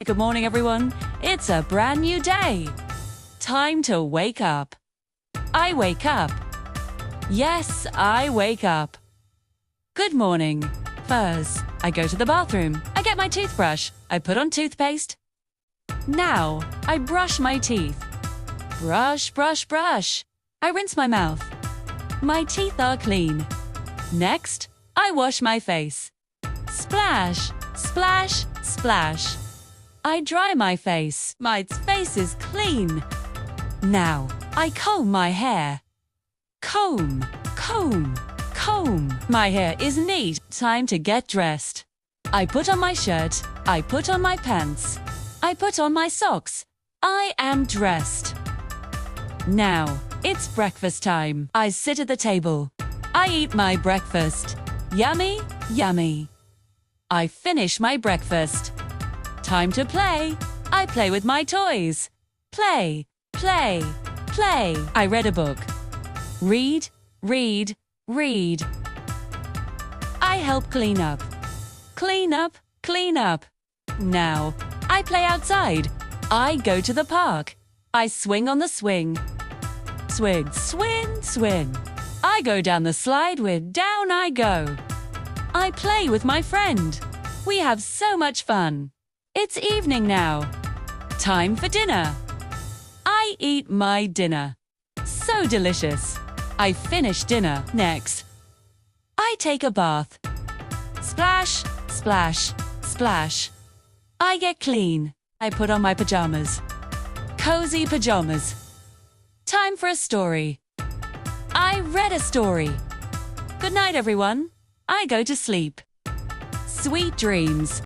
Good morning, everyone. It's a brand new day. Time to wake up. I wake up. Yes, I wake up. Good morning. First, I go to the bathroom. I get my toothbrush. I put on toothpaste. Now, I brush my teeth. Brush, brush, brush. I rinse my mouth. My teeth are clean. Next, I wash my face. Splash, splash, splash. I dry my face. My face is clean. Now, I comb my hair. Comb, comb, comb. My hair is neat. Time to get dressed. I put on my shirt. I put on my pants. I put on my socks. I am dressed. Now, it's breakfast time. I sit at the table. I eat my breakfast. Yummy, yummy. I finish my breakfast. Time to play. I play with my toys. Play, play, play. I read a book. Read, read, read. I help clean up. Clean up, clean up. Now, I play outside. I go to the park. I swing on the swing. Swing, swing, swing. I go down the slide with down I go. I play with my friend. We have so much fun. It's evening now. Time for dinner. I eat my dinner. So delicious. I finish dinner. Next, I take a bath. Splash, splash, splash. I get clean. I put on my pajamas. Cozy pajamas. Time for a story. I read a story. Good night, everyone. I go to sleep. Sweet dreams.